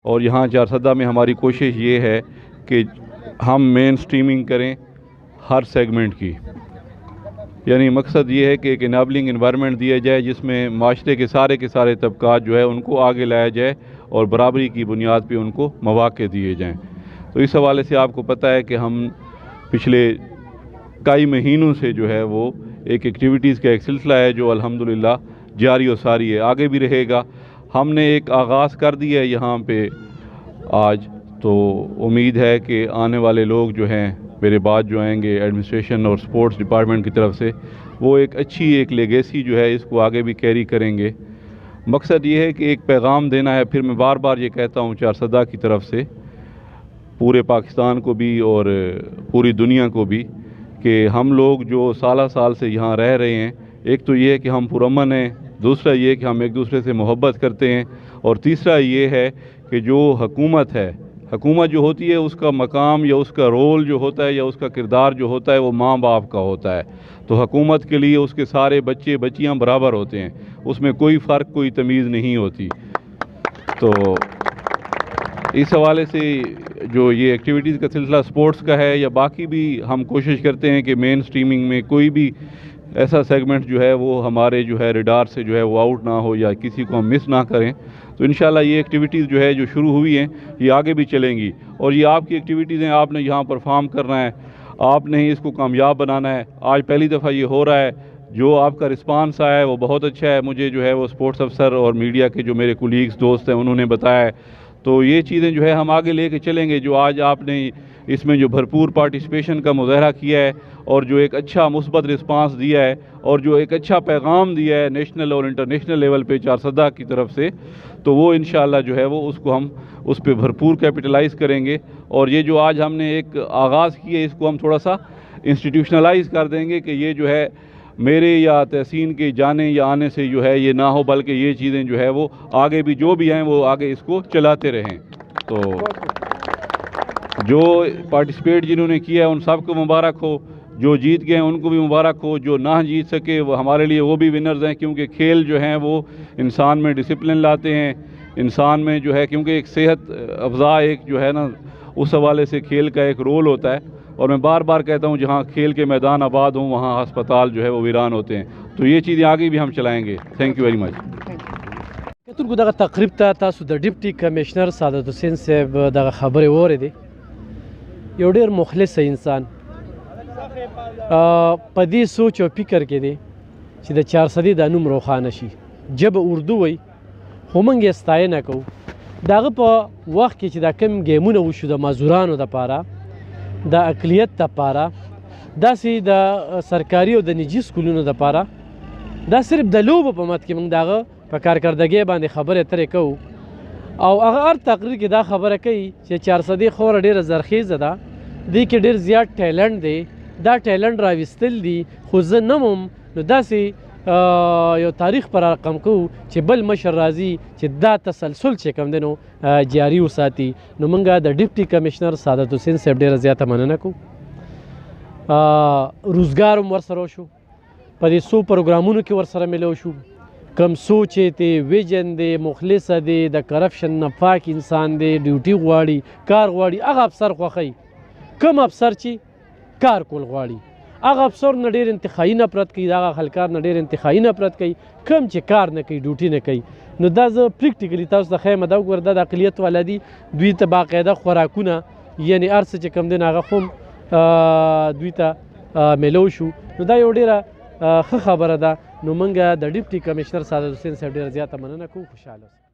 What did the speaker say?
اور یہاں چارسدہ میں ہماری کوشش یہ ہے کہ ہم مین سٹریمنگ کریں ہر سیگمنٹ کی، یعنی مقصد یہ ہے کہ ایک انیبلنگ انوائرمنٹ دیا جائے جس میں معاشرے کے سارے طبقات جو ہے ان کو آگے لایا جائے اور برابری کی بنیاد پہ ان کو مواقع دیے جائیں۔ تو اس حوالے سے آپ کو پتہ ہے کہ ہم پچھلے کئی مہینوں سے جو ہے وہ ایک ایکٹیویٹیز کا ایک سلسلہ ہے جو الحمدللہ جاری و ساری ہے، آگے بھی رہے گا۔ ہم نے ایک آغاز کر دیا ہے یہاں پہ آج، تو امید ہے کہ آنے والے لوگ جو ہیں میرے بعد جو آئیں گے ایڈمنسٹریشن اور سپورٹس ڈپارٹمنٹ کی طرف سے، وہ ایک اچھی ایک لیگیسی جو ہے اس کو آگے بھی کیری کریں گے۔ مقصد یہ ہے کہ ایک پیغام دینا ہے، پھر میں بار بار یہ کہتا ہوں چارسدہ کی طرف سے پورے پاکستان کو بھی اور پوری دنیا کو بھی، کہ ہم لوگ جو سالہ سال سے یہاں رہ رہے ہیں، ایک تو یہ ہے کہ ہم پرامن ہیں، دوسرا یہ کہ ہم ایک دوسرے سے محبت کرتے ہیں، اور تیسرا یہ ہے کہ جو حکومت ہے، حکومت جو ہوتی ہے اس کا مقام یا اس کا رول جو ہوتا ہے یا اس کا کردار جو ہوتا ہے وہ ماں باپ کا ہوتا ہے۔ تو حکومت کے لیے اس کے سارے بچے بچیاں برابر ہوتے ہیں، اس میں کوئی فرق کوئی تمیز نہیں ہوتی۔ تو اس حوالے سے جو یہ ایکٹیویٹیز کا سلسلہ سپورٹس کا ہے یا باقی بھی، ہم کوشش کرتے ہیں کہ مین سٹریمنگ میں کوئی بھی ایسا سیگمنٹ جو ہے وہ ہمارے جو ہے ریڈار سے جو ہے وہ آؤٹ نہ ہو یا کسی کو ہم مس نہ کریں۔ تو انشاءاللہ یہ ایکٹیویٹیز جو ہے جو شروع ہوئی ہیں یہ آگے بھی چلیں گی، اور یہ آپ کی ایکٹیویٹیز ہیں، آپ نے یہاں پرفارم کرنا ہے، آپ نے ہی اس کو کامیاب بنانا ہے۔ آج پہلی دفعہ یہ ہو رہا ہے، جو آپ کا رسپانس آیا ہے وہ بہت اچھا ہے، مجھے جو ہے وہ سپورٹس افسر اور میڈیا کے جو میرے کولیگز دوست ہیں انہوں نے بتایا ہے۔ تو یہ چیزیں جو ہے ہم آگے لے کے چلیں گے، جو آج آپ نے اس میں جو بھرپور پارٹیسپیشن کا مظاہرہ کیا ہے اور جو ایک اچھا مثبت رسپانس دیا ہے اور جو ایک اچھا پیغام دیا ہے نیشنل اور انٹرنیشنل لیول پہ چارسدہ کی طرف سے، تو وہ انشاءاللہ جو ہے وہ اس کو ہم اس پہ بھرپور کیپٹلائز کریں گے، اور یہ جو آج ہم نے ایک آغاز کی ہے اس کو ہم تھوڑا سا انسٹیٹیوشنلائز کر دیں گے کہ یہ جو ہے میرے یا تحسین کے جانے یا آنے سے جو ہے یہ نہ ہو، بلکہ یہ چیزیں جو ہے وہ آگے بھی جو بھی ہیں وہ آگے اس کو چلاتے رہیں۔ تو جو پارٹیسپیٹ جنہوں نے کیا ہے ان سب کو مبارک ہو، جو جیت گئے ہیں ان کو بھی مبارک ہو، جو نہ جیت سکے وہ ہمارے لیے وہ بھی ونرز ہیں، کیونکہ کھیل جو ہیں وہ انسان میں ڈسپلن لاتے ہیں، انسان میں جو ہے کیونکہ ایک صحت افزا ایک جو ہے نا اس حوالے سے کھیل کا ایک رول ہوتا ہے، اور میں بار بار کہتا ہوں جہاں کھیل کے میدان آباد ہوں وہاں ہسپتال جو ہے وہ ویران ہوتے ہیں۔ تو یہ چیزیں آگے بھی ہم چلائیں گے۔ Thank you very much. کتونکو دغه تقریب ته تاسو د ډیپټي کمشنر سعادت حسین صاحب دغه خبرې واورېدې. یو ډېر مخلص انسان په دې سوچ او فکر کې دی چې د چارسدې دا نوم روښانه شي. ژبه اردو وایي خو موږ یې ستاینه کوو. د هغه په وخت کې چې دا کوم ګیمونه وشو د معذورانو دپاره، د اقلیت دپاره، داسې د سرکاري او د نجي سکولونو دپاره، دا صرف د لوبو په مد کې موږ د هغه په کارکردګۍ باندې خبرې اترې کوو، او هغه هر تقریر کې دا خبره کوي چې چارسدې خوره ډېره زرخیزه ده، دې کې ډېر زیات ټیلنټ دی، دا ټیلنټ راویستل دي، خو زه نه وم نو داسې یو تاریخ پر رقم کوو چې بل مشر راځي چې دا تسلسل چې کوم دی نو جاري وساتي. نو موږ د ډیپټي کمشنر سعادت حسین صاحب ډېره زیاته مننه کوو. روزګار هم ورسره وشو، په دې څو پروګرامونو کې ورسره ملو شو. کم سوچ دی، ویژن دی، مخلصه دی، د کرپشن نه پاک انسان دی، ډیوټي غواړي، کار غواړي، هغه افسر خوښوي. کم افسر چې کار کول غواړي، هغه افسر نه ډېر انتخابي نفرت کوي، هغه خلکار نه ډېر انتخابي نفرت کوي. کم چې کار نه کوي، ډیوټي نه کوي، نو دا زه پریکټیکلی تاسو ته ښیم. دا وګوره دا د اقلیت والا دي، دوی ته باقاعده خوراکونه یعنې هر څه چې کوم دی نو هغه خو دوی ته میلو شو. نو دا یو ډېره ښه خبره ده. نو موږ د ډیپټي کمشنر سعادت حسین صاحب ډېره زیاته مننه کوو. خوشحاله اوسئ.